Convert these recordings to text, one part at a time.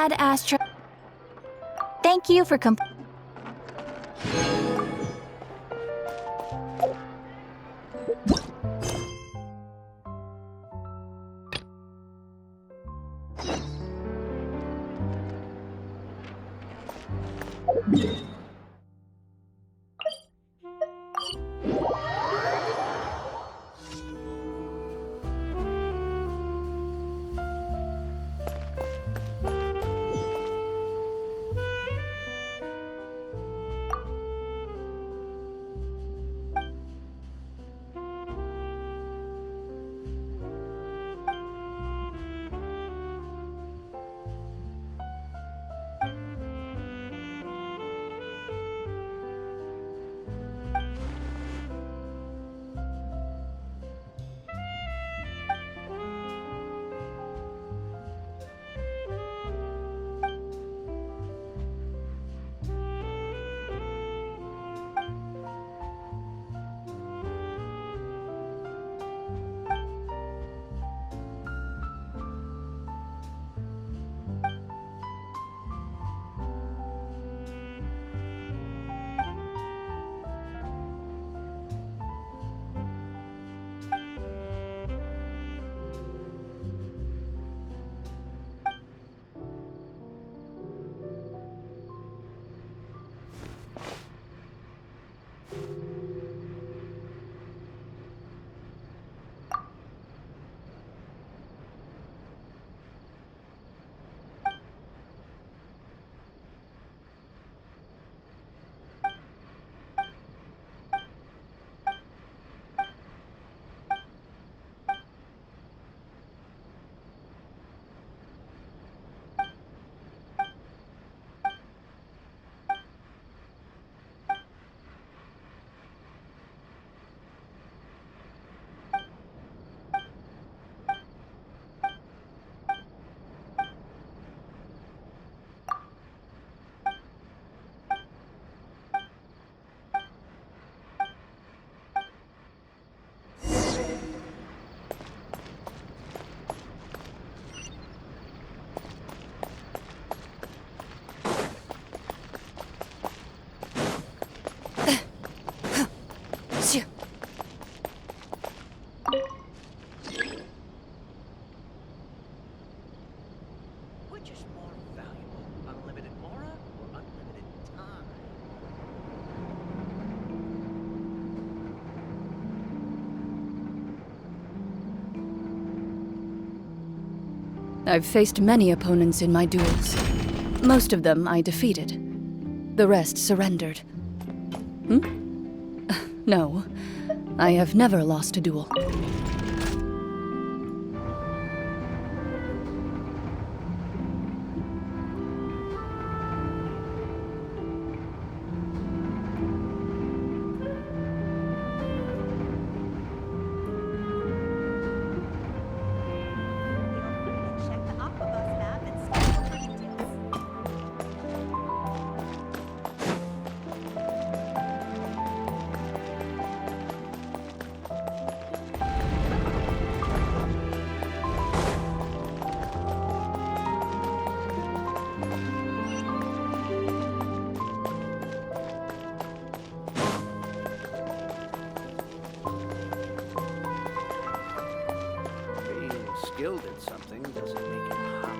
Add Astra. Thank you for Which is more valuable, unlimited aura or unlimited time? I've faced many opponents in my duels. Most of them I defeated. The rest surrendered. No, I have never lost a duel. Skilled at something doesn't make it hot.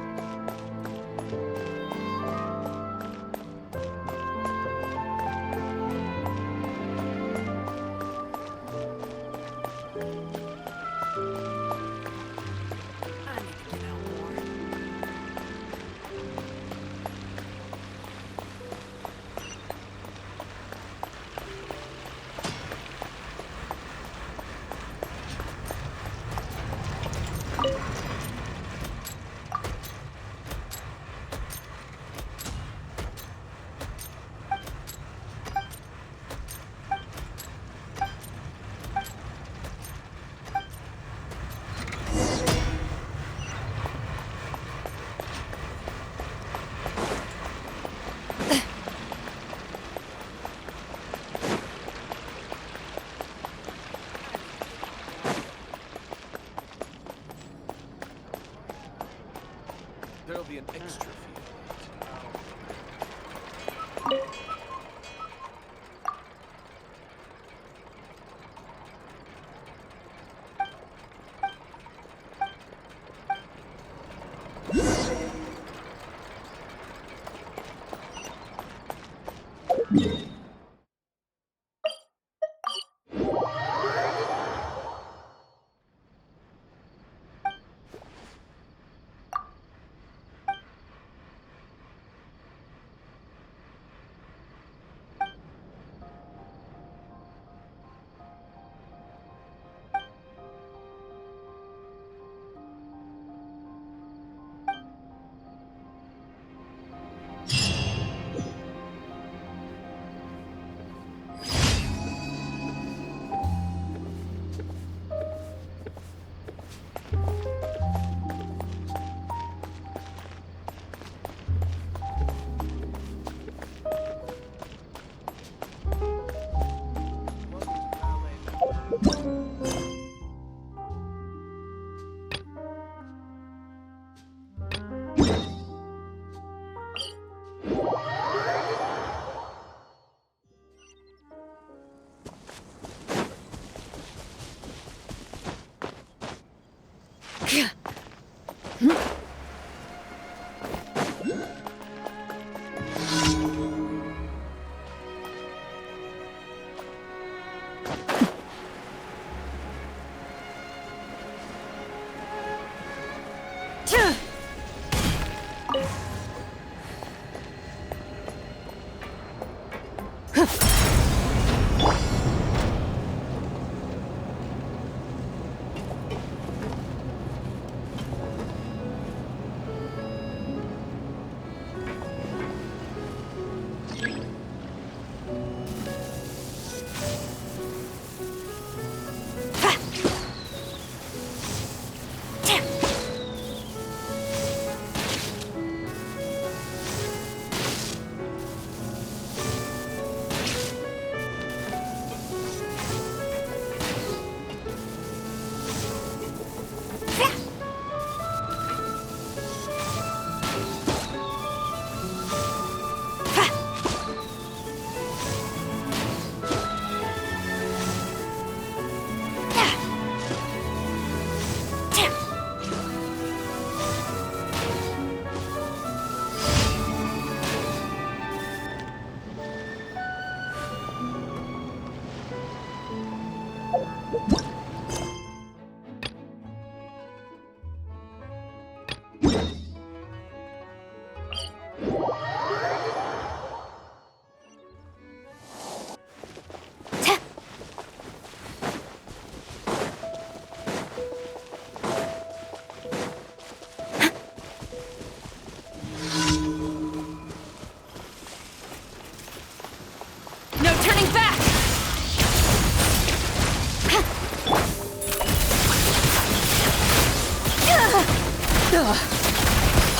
I need to get out more.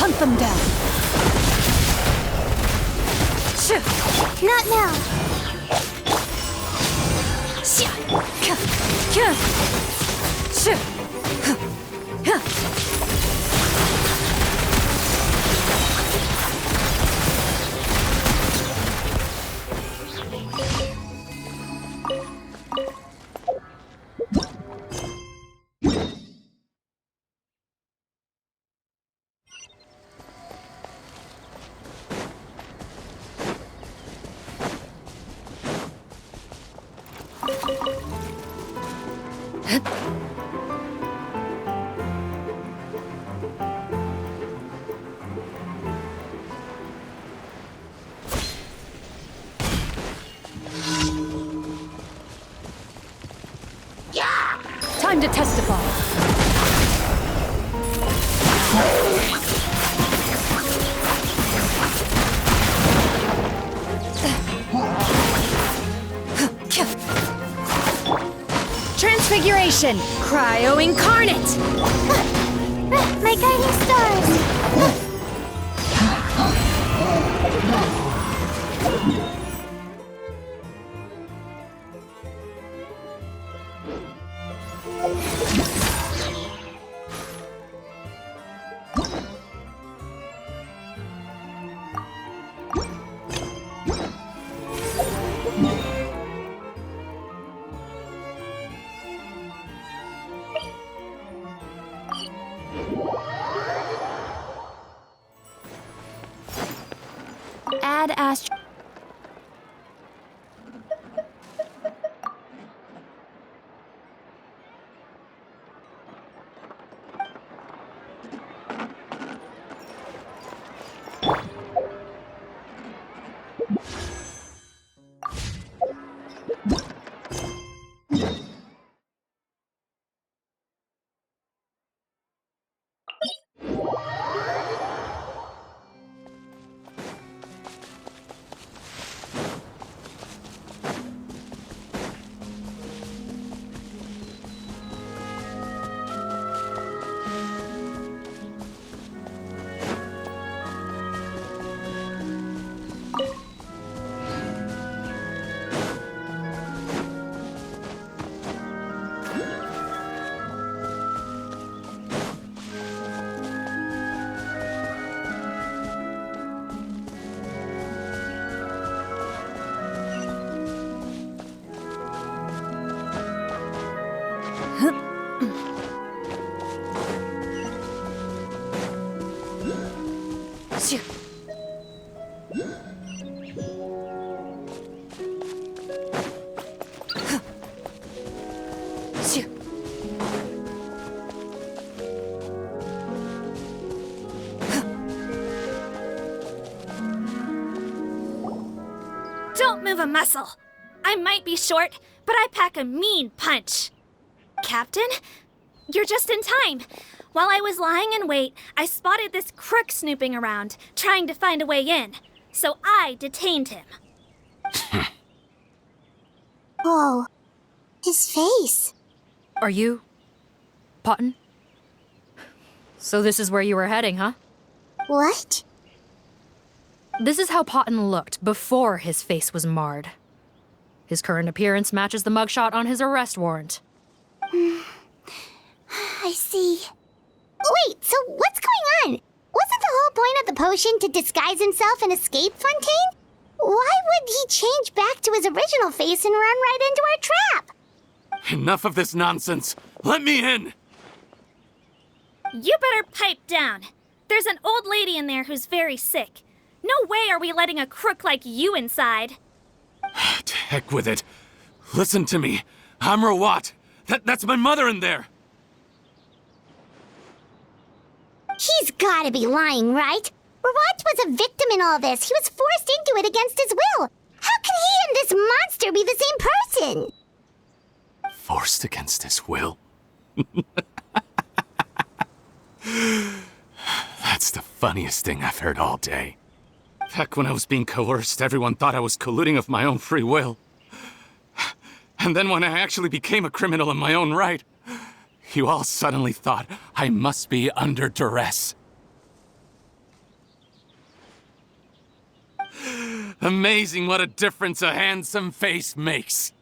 Hunt them down. Not now. Time to testify. Transfiguration! Cryo incarnate! My guiding stars. Add astro. a muscle. I might be short, but I pack a mean punch. Captain, you're just in time. While I was lying in wait, I spotted this crook snooping around, trying to find a way in. So I detained him. Oh, his face. Are you... Potton? So this is where you were heading, huh? What? This is how Potton looked before his face was marred. His current appearance matches the mugshot on his arrest warrant. I see. Wait, so what's going on? Wasn't the whole point of the potion to disguise himself and escape Fontaine? Why would he change back to his original face and run right into our trap? Enough of this nonsense! Let me in! You better pipe down. There's an old lady in there who's very sick. No way are we letting a crook like you inside. To heck with it. Listen to me. I'm Rawat. That's my mother in there. He's gotta be lying, right? Rawat was a victim in all this. He was forced into it against his will. How can he and this monster be the same person? Forced against his will? That's the funniest thing I've heard all day. Back when I was being coerced, everyone thought I was colluding of my own free will. And then when I actually became a criminal in my own right, you all suddenly thought I must be under duress. Amazing what a difference a handsome face makes.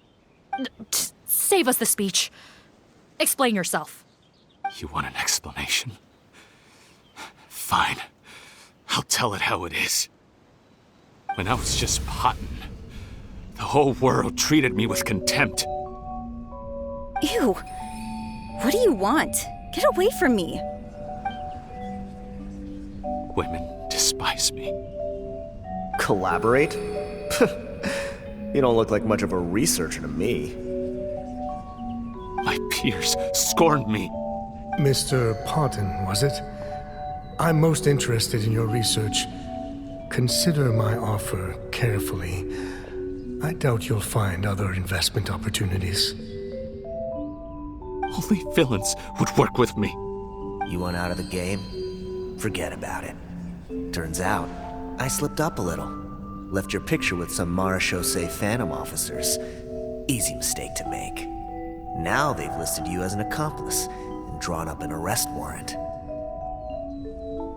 Save us the speech. Explain yourself. You want an explanation? Fine. I'll tell it how it is. When I was just Potton, the whole world treated me with contempt. Ew. What do you want? Get away from me. Women despise me. Collaborate? You don't look like much of a researcher to me. My peers scorned me. Mr. Potton, was it? I'm most interested in your research. Consider my offer carefully. I doubt you'll find other investment opportunities. Only villains would work with me. You want out of the game? Forget about it. Turns out, I slipped up a little. Left your picture with some Marechaussee Phantom officers. Easy mistake to make. Now they've listed you as an accomplice and drawn up an arrest warrant.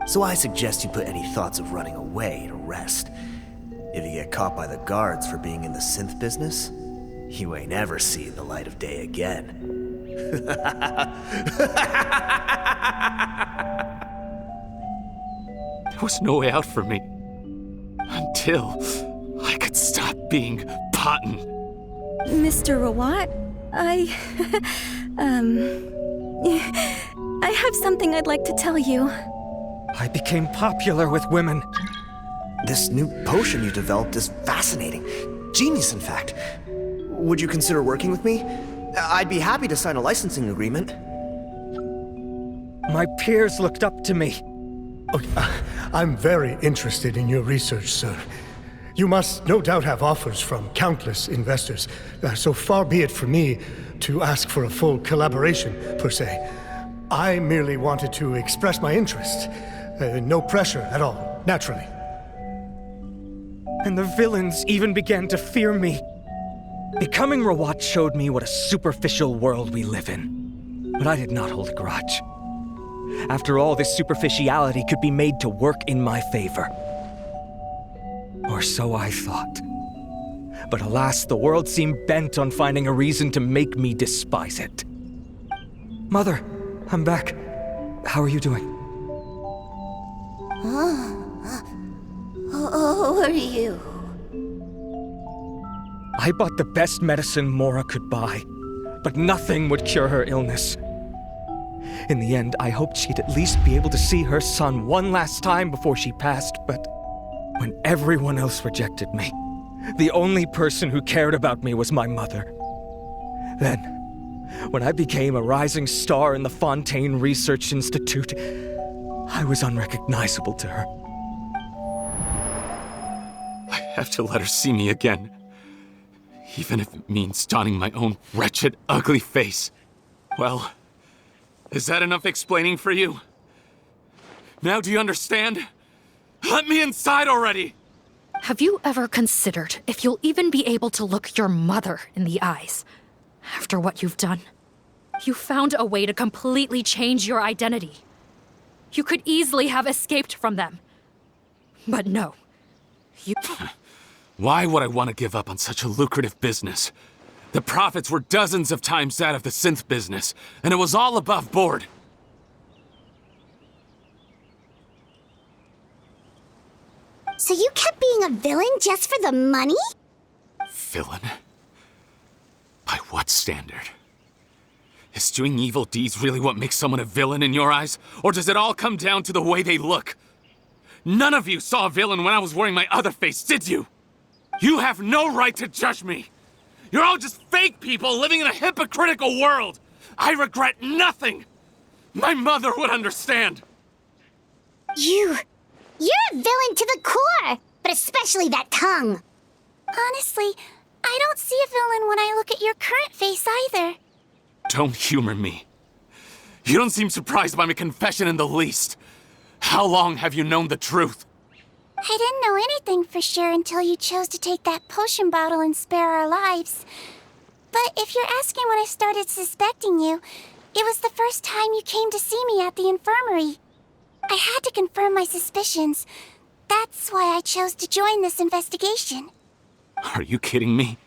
So I suggest you put any thoughts of running away to rest. If you get caught by the guards for being in the synth business, you ain't ever seen the light of day again. There was no way out for me. Until I could stop being Potton. Mr. Rawat, I have something I'd like to tell you. I became popular with women. This new potion you developed is fascinating. Genius, in fact. Would you consider working with me? I'd be happy to sign a licensing agreement. My peers looked up to me. I'm very interested in your research, sir. You must no doubt have offers from countless investors, so far be it for me to ask for a full collaboration, per se. I merely wanted to express my interest. No pressure at all, naturally. And the villains even began to fear me. Becoming Rawat showed me what a superficial world we live in. But I did not hold a grudge. After all, this superficiality could be made to work in my favor. Or so I thought. But alas, the world seemed bent on finding a reason to make me despise it. Mother, I'm back. How are you doing? Who are you? I bought the best medicine Mora could buy, but nothing would cure her illness. In the end, I hoped she'd at least be able to see her son one last time before she passed, but when everyone else rejected me, the only person who cared about me was my mother. Then, when I became a rising star in the Fontaine Research Institute, I was unrecognizable to her. I have to let her see me again. Even if it means donning my own wretched, ugly face. Well, is that enough explaining for you? Now do you understand? Let me inside already! Have you ever considered if you'll even be able to look your mother in the eyes after what you've done? You found a way to completely change your identity. You could easily have escaped from them. But no. You... Why would I want to give up on such a lucrative business? The profits were dozens of times that of the synth business, and it was all above board. So you kept being a villain just for the money? Villain? By what standard? Is doing evil deeds really what makes someone a villain in your eyes? Or does it all come down to the way they look? None of you saw a villain when I was wearing my other face, did you? You have no right to judge me! You're all just fake people living in a hypocritical world! I regret nothing! My mother would understand! You're a villain to the core! But especially that tongue! Honestly, I don't see a villain when I look at your current face either. Don't humor me. You don't seem surprised by my confession in the least. How long have you known the truth? I didn't know anything for sure until you chose to take that potion bottle and spare our lives. But if you're asking when I started suspecting you, it was the first time you came to see me at the infirmary. I had to confirm my suspicions. That's why I chose to join this investigation. Are you kidding me?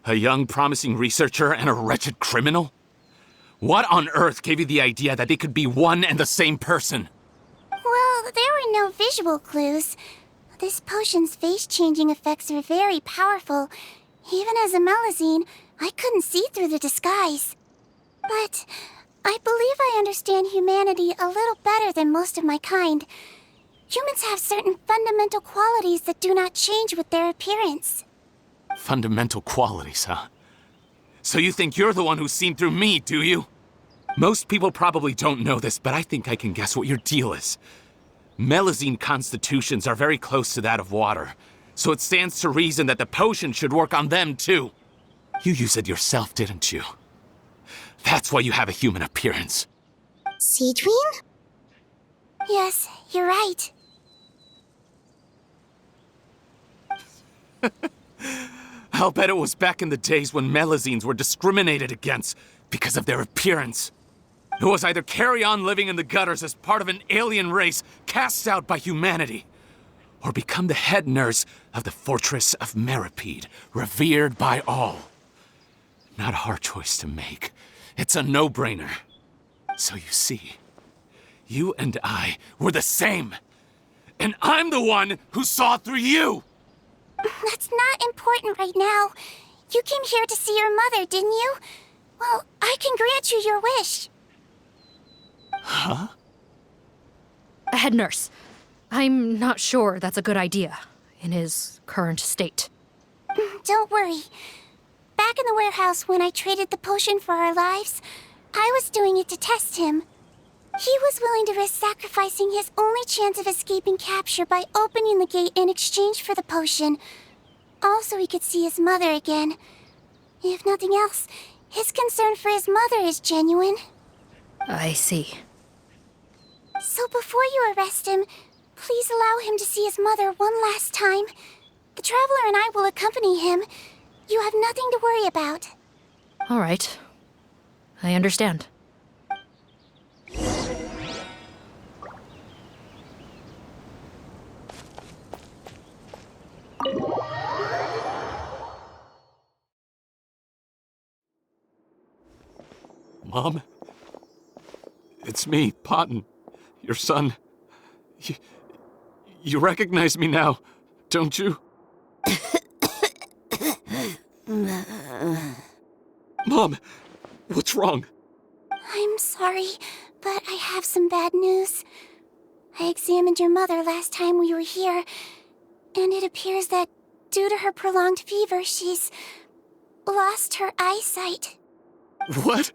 A young, promising researcher and a wretched criminal? What on earth gave you the idea that they could be one and the same person? Well, there were no visual clues. This potion's face-changing effects are very powerful. Even as a Melazine, I couldn't see through the disguise. But I believe I understand humanity a little better than most of my kind. Humans have certain fundamental qualities that do not change with their appearance. Fundamental qualities, huh? So you think you're the one who's seen through me, do you? Most people probably don't know this, but I think I can guess what your deal is. Melazine constitutions are very close to that of water, so it stands to reason that the potion should work on them too. You use it yourself, didn't you? That's why you have a human appearance. Seedween? Yes, you're right. I'll bet it was back in the days when Melazines were discriminated against because of their appearance. It was either carry on living in the gutters as part of an alien race cast out by humanity, or become the head nurse of the fortress of Meripede, revered by all. Not a hard choice to make. It's a no-brainer. So you see, you and I were the same. And I'm the one who saw through you! That's not important right now. You came here to see your mother, didn't you? Well, I can grant you your wish. Huh? Head nurse, I'm not sure that's a good idea in his current state. Don't worry. Back in the warehouse when I traded the potion for our lives, I was doing it to test him. He was willing to risk sacrificing his only chance of escaping capture by opening the gate in exchange for the potion. Also, he could see his mother again. If nothing else, his concern for his mother is genuine. I see. So before you arrest him, please allow him to see his mother one last time. The Traveler and I will accompany him. You have nothing to worry about. All right. I understand. Mom? It's me, Pt5, your son. You recognize me now, don't you? Mom, what's wrong? I'm sorry, but I have some bad news. I examined your mother last time we were here, and it appears that due to her prolonged fever, she's lost her eyesight. What?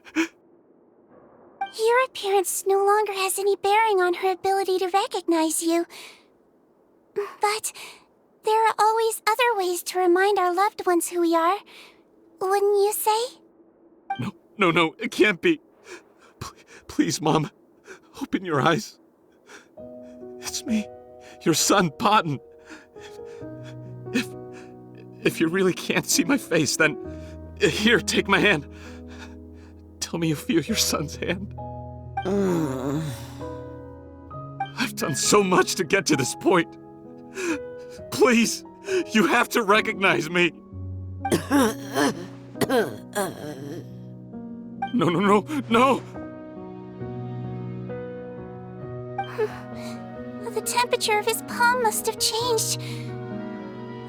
Your appearance no longer has any bearing on her ability to recognize you. But there are always other ways to remind our loved ones who we are. wouldn't you say? No, it can't be. Please, Mom, open your eyes. It's me, your son, Patton. If you really can't see my face, then here, take my hand. Tell me you feel your son's hand. I've done so much to get to this point. Please, you have to recognize me. No. The temperature of his palm must have changed.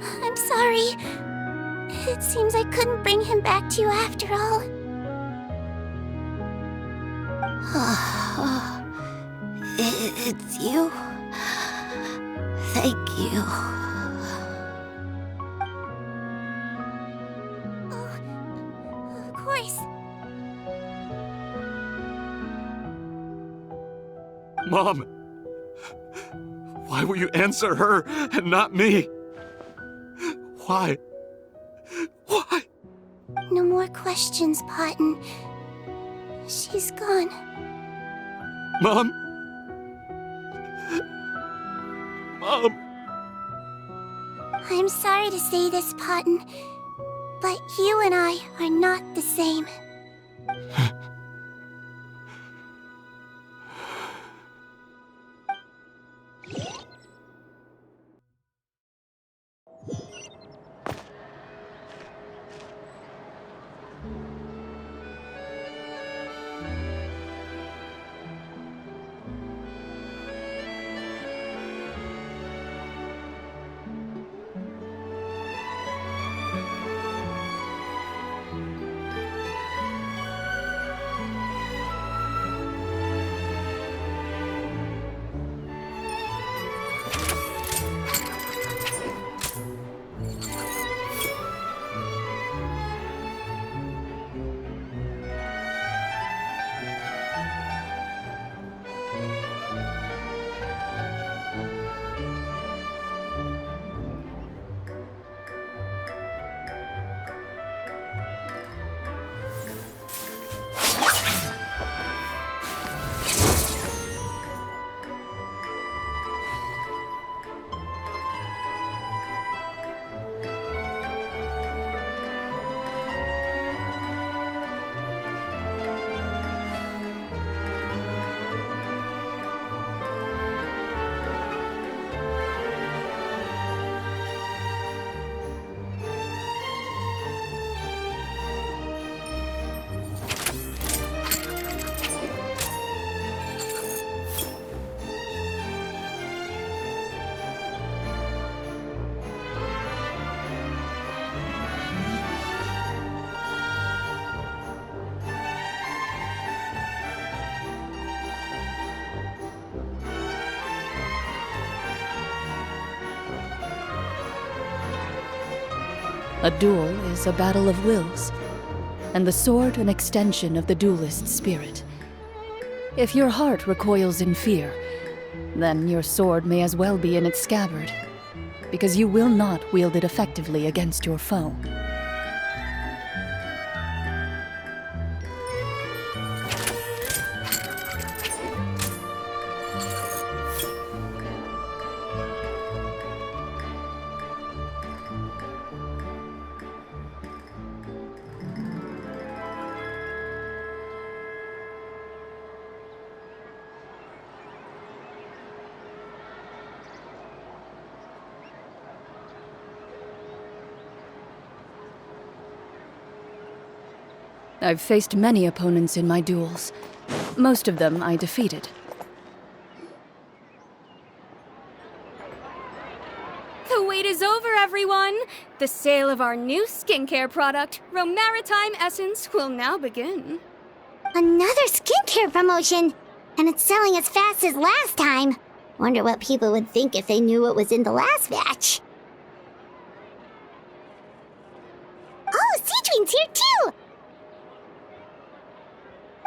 I'm sorry. It seems I couldn't bring him back to you after all. It's you. Thank you. Oh, of course. Mom, why will you answer her and not me? Why? No more questions, Patton. She's gone. Mom? I'm sorry to say this, Patton, but you and I are not the same. A duel is a battle of wills, and the sword an extension of the duelist's spirit. If your heart recoils in fear, then your sword may as well be in its scabbard, because you will not wield it effectively against your foe. I've faced many opponents in my duels. Most of them I defeated. The wait is over, everyone! The sale of our new skincare product, Romaritime Essence, will now begin. Another skincare promotion! And it's selling as fast as last time. Wonder what people would think if they knew what was in the last batch. Oh, Seedween's here too!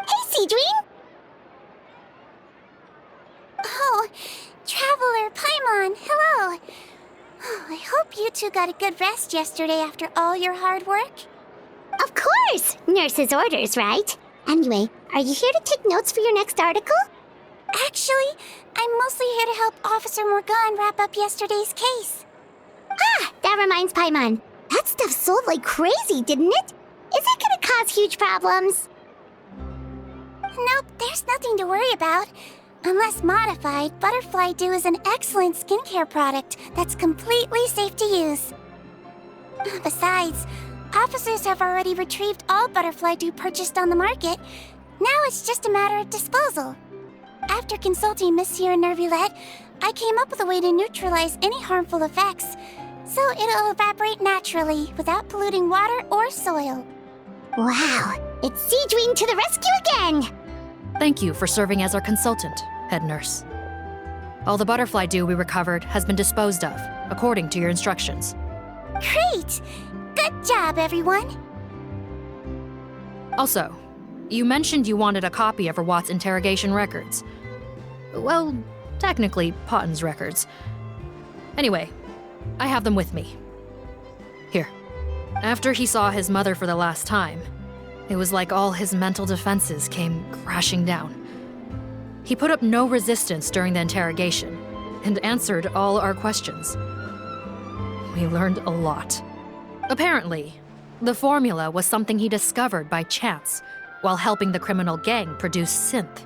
Hey, Seedween! Oh, Traveler Paimon, hello! Oh, I hope you two got a good rest yesterday after all your hard work. Of course! Nurse's orders, right? Anyway, are you here to take notes for your next article? Actually, I'm mostly here to help Officer Morgan wrap up yesterday's case. Ah, that reminds Paimon. That stuff sold like crazy, didn't it? Is it gonna cause huge problems? Nope, there's nothing to worry about. Unless modified, Butterfly Dew is an excellent skincare product that's completely safe to use. Besides, officers have already retrieved all Butterfly Dew purchased on the market. Now it's just a matter of disposal. After consulting Monsieur Nervulette, I came up with a way to neutralize any harmful effects, so it'll evaporate naturally without polluting water or soil. Wow, it's Siegewing to the rescue again! Thank you for serving as our consultant, head nurse. All the butterfly dew we recovered has been disposed of, according to your instructions. Great! Good job, everyone! Also, you mentioned you wanted a copy of Rawat's interrogation records. Well, technically, Potten's records. Anyway, I have them with me. Here. After he saw his mother for the last time, it was like all his mental defenses came crashing down. He put up no resistance during the interrogation and answered all our questions. We learned a lot. Apparently, the formula was something he discovered by chance while helping the criminal gang produce synth.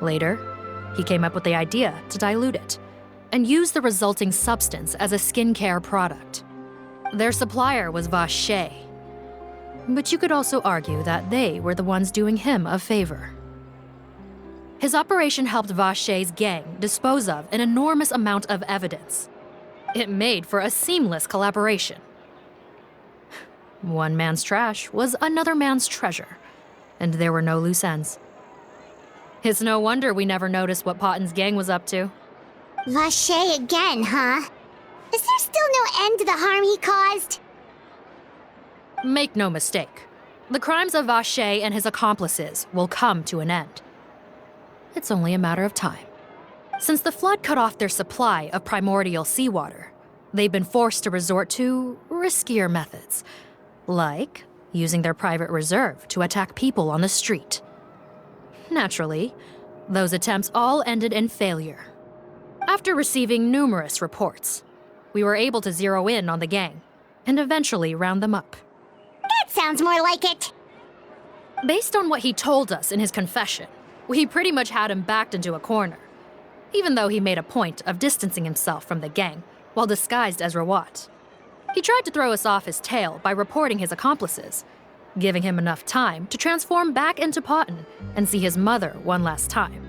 Later, he came up with the idea to dilute it and use the resulting substance as a skincare product. Their supplier was Vache, but you could also argue that they were the ones doing him a favor. His operation helped Vache's gang dispose of an enormous amount of evidence. It made for a seamless collaboration. One man's trash was another man's treasure, and there were no loose ends. It's no wonder we never noticed what Potten's gang was up to. Vache again, huh? Is there still no end to the harm he caused? Make no mistake, the crimes of Vache and his accomplices will come to an end. It's only a matter of time. Since the flood cut off their supply of primordial seawater, they've been forced to resort to riskier methods, like using their private reserve to attack people on the street. Naturally, those attempts all ended in failure. After receiving numerous reports, we were able to zero in on the gang and eventually round them up. That sounds more like it. Based on what he told us in his confession, we pretty much had him backed into a corner, even though he made a point of distancing himself from the gang while disguised as Rawat. He tried to throw us off his tail by reporting his accomplices, giving him enough time to transform back into Potten and see his mother one last time.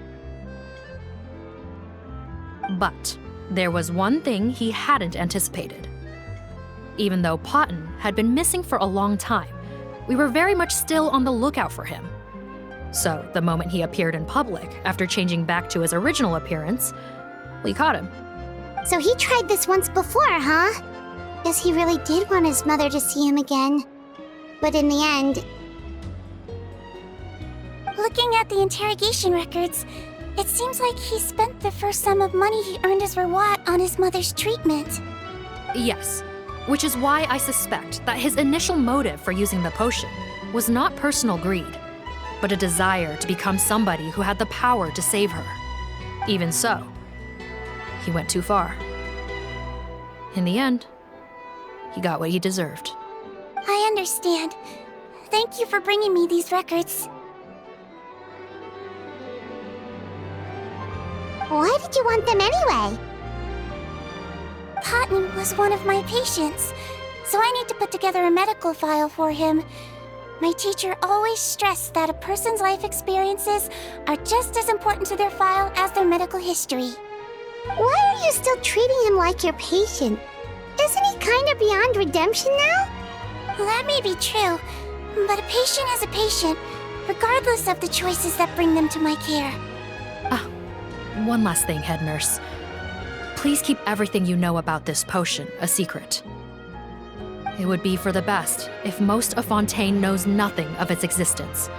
But there was one thing he hadn't anticipated. Even though Potten had been missing for a long time, we were very much still on the lookout for him. So the moment he appeared in public after changing back to his original appearance, we caught him. So he tried this once before, huh? Guess he really did want his mother to see him again. But in the end... Looking at the interrogation records, it seems like he spent the first sum of money he earned as Rawat on his mother's treatment. Yes, which is why I suspect that his initial motive for using the potion was not personal greed, but a desire to become somebody who had the power to save her. Even so, he went too far. In the end, he got what he deserved. I understand. Thank you for bringing me these records. Why did you want them anyway? Potten was one of my patients, so I need to put together a medical file for him. My teacher always stressed that a person's life experiences are just as important to their file as their medical history. Why are you still treating him like your patient? Isn't he kind of beyond redemption now? That may be true, but a patient is a patient, regardless of the choices that bring them to my care. One last thing, head nurse. Please keep everything you know about this potion a secret. It would be for the best if most of Fontaine knows nothing of its existence.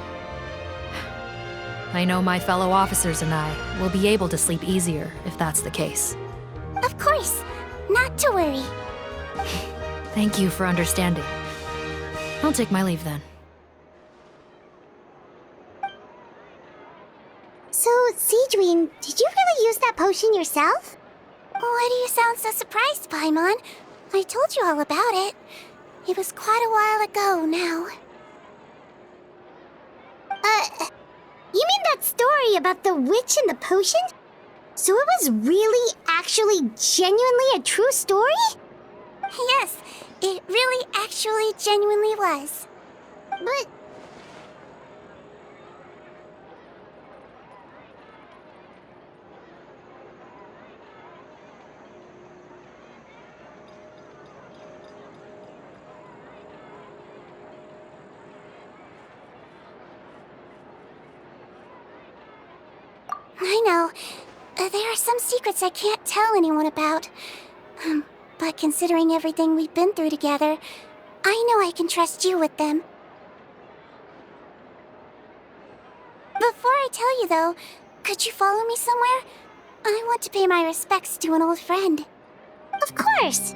I know my fellow officers and I will be able to sleep easier if that's the case. Of course, not to worry. Thank you for understanding. I'll take my leave then. So, Siegeween, did you really use that potion yourself? Why do you sound so surprised, Paimon? I told you all about it. It was quite a while ago now. You mean that story about the witch and the potion? So it was really, actually, genuinely a true story? Yes, it really actually genuinely was. But... I know. There are some secrets I can't tell anyone about. But considering everything we've been through together, I know I can trust you with them. Before I tell you, though, could you follow me somewhere? I want to pay my respects to an old friend. Of course!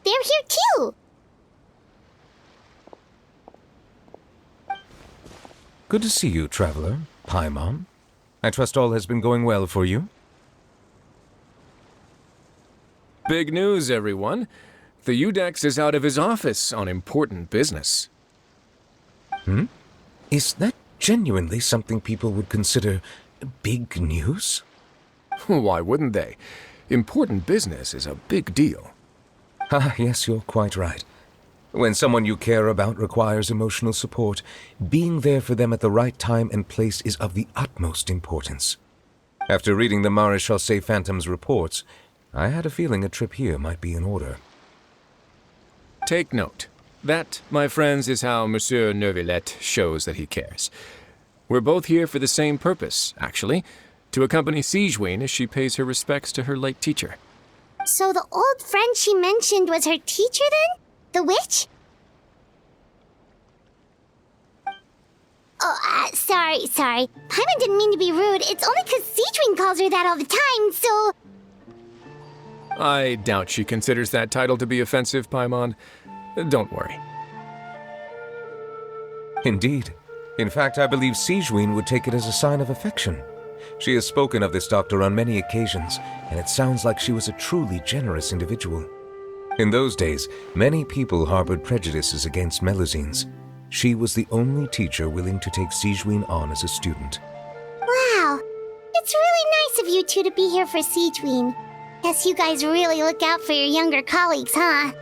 They're here too! Good to see you, traveler. Paimon. I trust all has been going well for you? Big news, everyone. The Udex is out of his office on important business. Is that genuinely something people would consider big news? Why wouldn't they? Important business is a big deal. Ah, yes, you're quite right. When someone you care about requires emotional support, being there for them at the right time and place is of the utmost importance. After reading the Maréchal Phantom's reports, I had a feeling a trip here might be in order. Take note. That, my friends, is how Monsieur Neuvillette shows that he cares. We're both here for the same purpose, actually, to accompany Siegeween as she pays her respects to her late teacher. So the old friend she mentioned was her teacher then? The witch? Oh, sorry. Paimon didn't mean to be rude. It's only because Siegeween calls her that all the time, so... I doubt she considers that title to be offensive, Paimon. Don't worry. Indeed. In fact, I believe Siegeween would take it as a sign of affection. She has spoken of this doctor on many occasions, and it sounds like she was a truly generous individual. In those days, many people harbored prejudices against Melusines. She was the only teacher willing to take Sigewinne on as a student. Wow. It's really nice of you two to be here for Sigewinne. Guess you guys really look out for your younger colleagues, huh?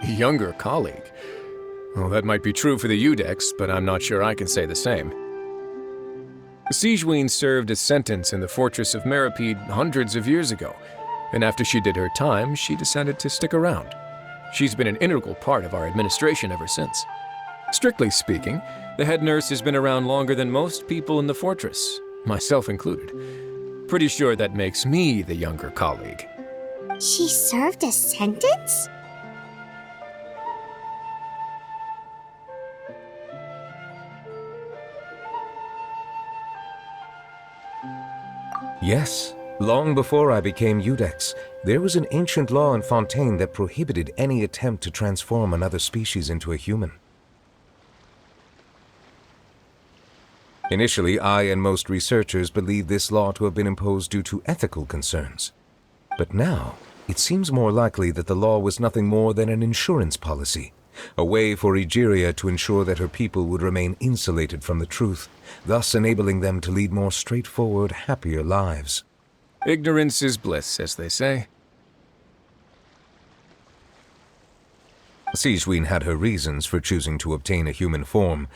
Younger colleague? Well, that might be true for the Udex, but I'm not sure I can say the same. Sigewinne served a sentence in the fortress of Meripede hundreds of years ago, and after she did her time, she decided to stick around. She's been an integral part of our administration ever since. Strictly speaking, the head nurse has been around longer than most people in the fortress, myself included. Pretty sure that makes me the younger colleague. She served a sentence? Yes, long before I became Udex, there was an ancient law in Fontaine that prohibited any attempt to transform another species into a human. Initially, I and most researchers believed this law to have been imposed due to ethical concerns. But now, it seems more likely that the law was nothing more than an insurance policy, a way for Egeria to ensure that her people would remain insulated from the truth, thus enabling them to lead more straightforward, happier lives. Ignorance is bliss, as they say. Sigewinne had her reasons for choosing to obtain a human form,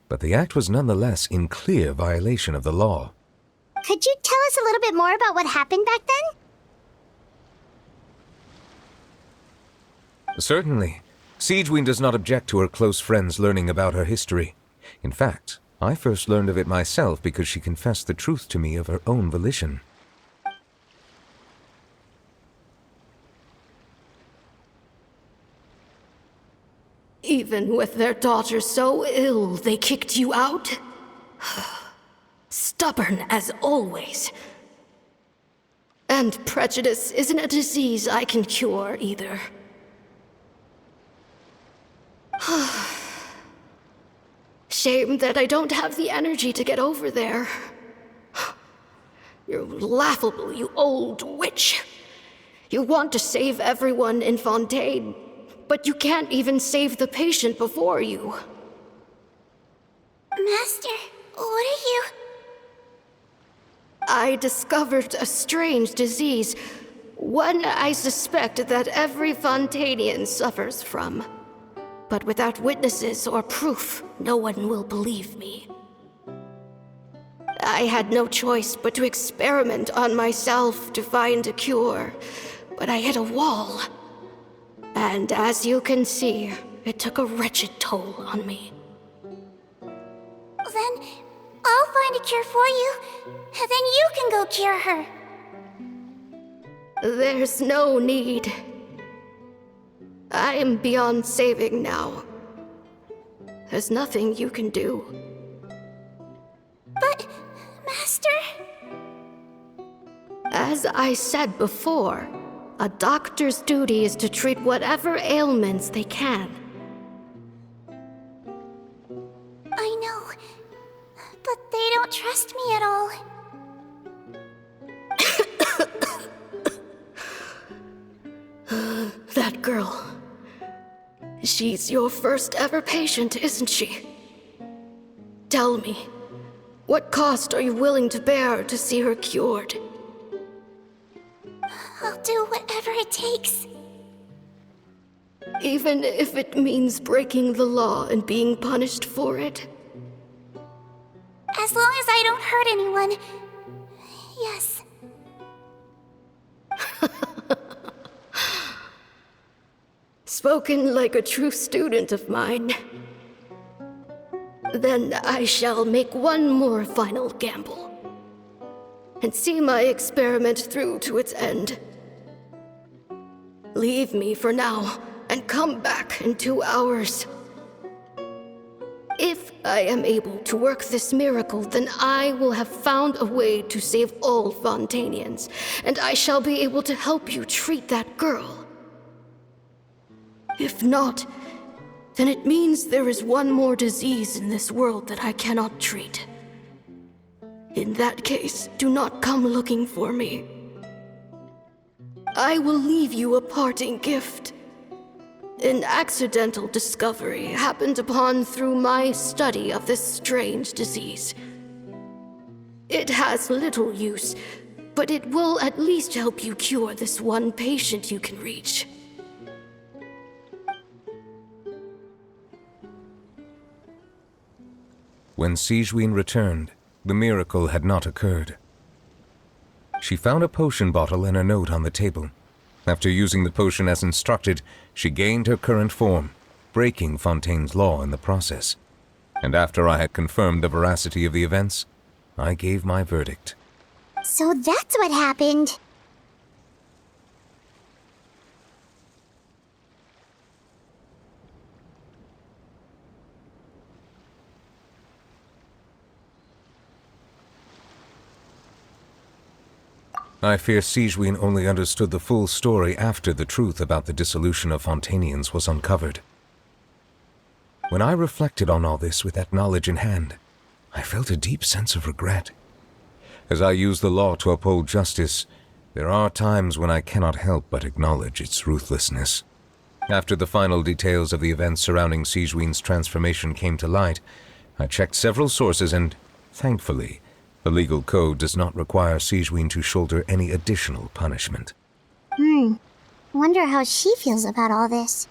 but the act was nonetheless in clear violation of the law. Could you tell us a little bit more about what happened back then? Certainly. Sigewinne does not object to her close friends learning about her history. In fact, I first learned of it myself because she confessed the truth to me of her own volition. Even with their daughter so ill, they kicked you out? Stubborn as always. And prejudice isn't a disease I can cure either. Shame that I don't have the energy to get over there. You're laughable, you old witch. You want to save everyone in Fontaine, but you can't even save the patient before you. Master, what are you... I discovered a strange disease, one I suspect that every Fontainian suffers from. But without witnesses or proof, no one will believe me. I had no choice but to experiment on myself to find a cure, but I hit a wall. And as you can see, it took a wretched toll on me. Then I'll find a cure for you, and then you can go cure her. There's no need. I am beyond saving now. There's nothing you can do. But, Master... As I said before, a doctor's duty is to treat whatever ailments they can. I know, but they don't trust me at all. That girl. She's your first ever patient, isn't she? Tell me, what cost are you willing to bear to see her cured? I'll do whatever it takes. Even if it means breaking the law and being punished for it? As long as I don't hurt anyone. Yes. Spoken like a true student of mine. Then I shall make one more final gamble. And see my experiment through to its end. Leave me for now, and come back in 2 hours. If I am able to work this miracle, then I will have found a way to save all Fontainians, and I shall be able to help you treat that girl. If not, then it means there is one more disease in this world that I cannot treat. In that case, do not come looking for me. I will leave you a parting gift. an accidental discovery happened upon through my study of this strange disease. It has little use, but it will at least help you cure this one patient you can reach. When Sigewinne returned, the miracle had not occurred. She found a potion bottle and a note on the table. After using the potion as instructed, she gained her current form, breaking Fontaine's law in the process. And after I had confirmed the veracity of the events, I gave my verdict. So that's what happened. I fear Sigewinne only understood the full story after the truth about the dissolution of Fontainians was uncovered. When I reflected on all this with that knowledge in hand, I felt a deep sense of regret. As I use the law to uphold justice, there are times when I cannot help but acknowledge its ruthlessness. After the final details of the events surrounding Sigewinne's transformation came to light, I checked several sources and, thankfully, the legal code does not require Sigewinne to shoulder any additional punishment. Wonder how she feels about all this.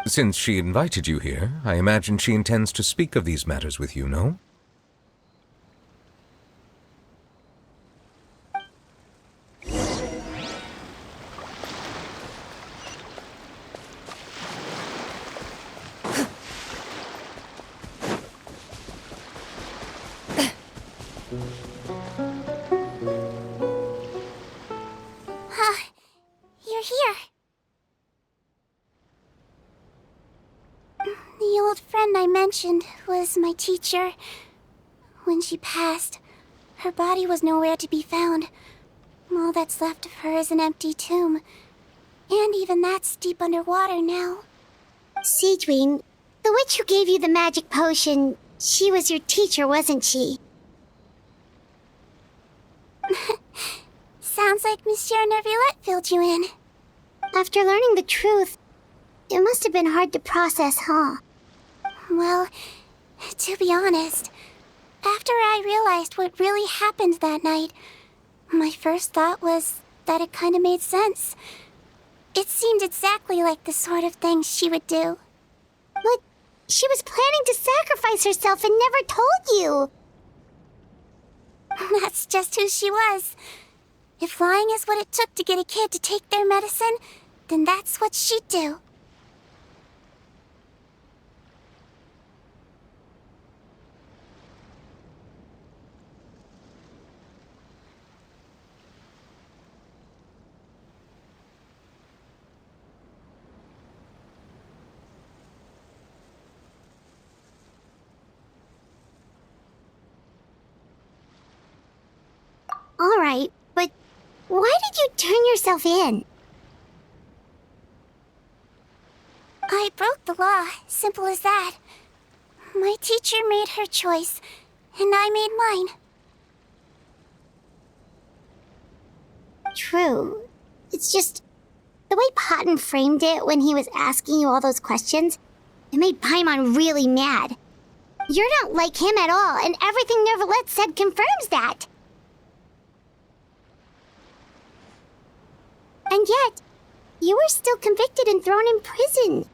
Since she invited you here, I imagine she intends to speak of these matters with you, no? You're here. The old friend I mentioned was my teacher. When she passed, her body was nowhere to be found. All that's left of her is an empty tomb. And even that's deep underwater now. Sigewinne, the witch who gave you the magic potion, she was your teacher, wasn't she? Sounds like Monsieur Neuvillette filled you in. After learning the truth, it must have been hard to process, huh? Well, to be honest, after I realized what really happened that night, my first thought was that it kind of made sense. It seemed exactly like the sort of thing she would do. But she was planning to sacrifice herself and never told you. That's just who she was. If lying is what it took to get a kid to take their medicine, then that's what she'd do. All right, but why did you turn yourself in? I broke the law, simple as that. My teacher made her choice, and I made mine. True. It's just the way Potton framed it when he was asking you all those questions, it made Paimon really mad. You're not like him at all, and everything Neuvillette said confirms that. And yet, you were still convicted and thrown in prison.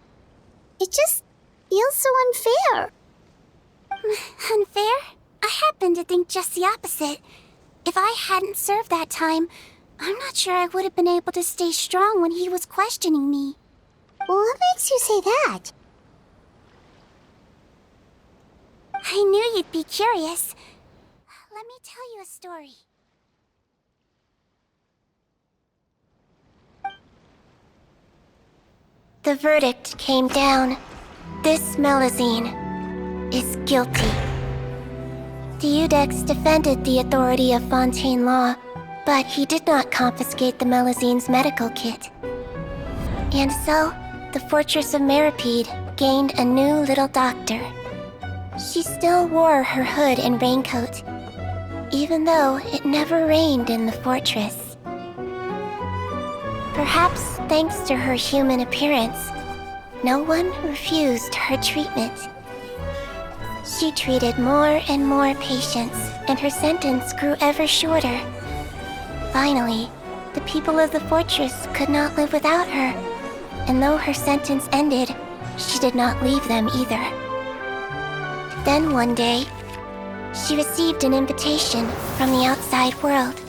It just feels so unfair. Unfair? I happen to think just the opposite. If I hadn't served that time, I'm not sure I would have been able to stay strong when he was questioning me. What makes you say that? I knew you'd be curious. Let me tell you a story. The verdict came down. This Melusine is guilty. Deudex defended the authority of Fontaine law, but he did not confiscate the Melusine's medical kit. And so, the Fortress of Meripede gained a new little doctor. She still wore her hood and raincoat, even though it never rained in the fortress. Perhaps thanks to her human appearance, no one refused her treatment. She treated more and more patients, and her sentence grew ever shorter. Finally, the people of the fortress could not live without her, and though her sentence ended, she did not leave them either. Then one day, she received an invitation from the outside world.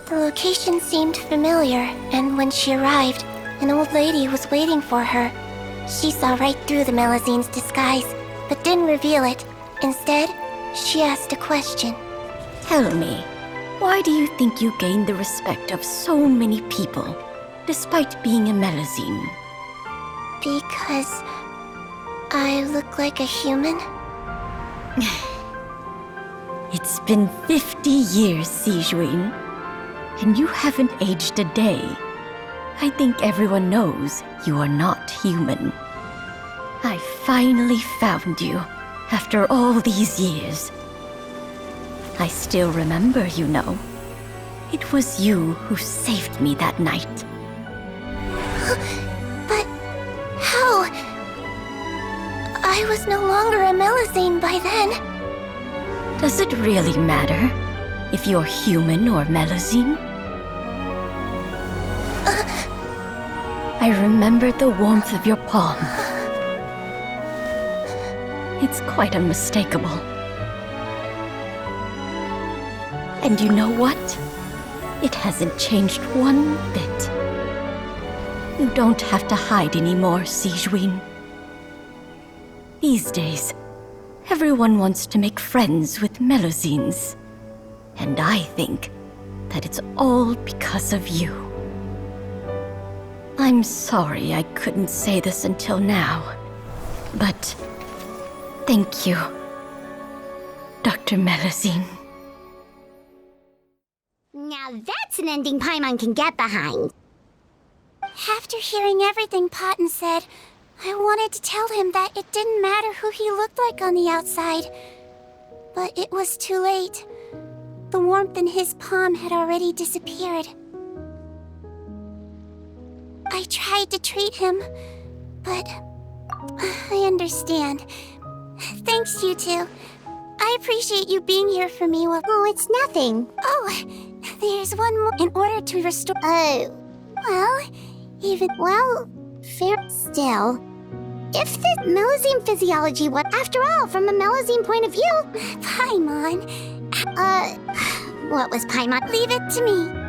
The location seemed familiar, and when she arrived, an old lady was waiting for her. She saw right through the Melazine's disguise, but didn't reveal it. Instead, she asked a question. Tell me, why do you think you gained the respect of so many people, despite being a Melazine? Because I look like a human? It's been 50 years, Sigewinne, and you haven't aged a day. I think everyone knows you are not human. I finally found you, after all these years. I still remember, you know. It was you who saved me that night. But how? I was no longer a Melazine by then. Does it really matter if you're human or Melazine? I remember the warmth of your palm. It's quite unmistakable. And you know what? It hasn't changed one bit. You don't have to hide anymore, Sigewinne. These days, everyone wants to make friends with Melazines. And I think that it's all because of you. I'm sorry I couldn't say this until now, but thank you, Dr. Melazine. Now that's an ending Paimon can get behind. After hearing everything Paten said, I wanted to tell him that it didn't matter who he looked like on the outside. But it was too late. The warmth in his palm had already disappeared. I tried to treat him, but I understand. Thanks, you two. I appreciate you being here for me while— Oh, it's nothing. Oh, there's one more. In order to restore— Oh. Well, fair still. If the Melazine physiology was, after all, from a Melazine point of view— Paimon. What was Paimon? Leave it to me.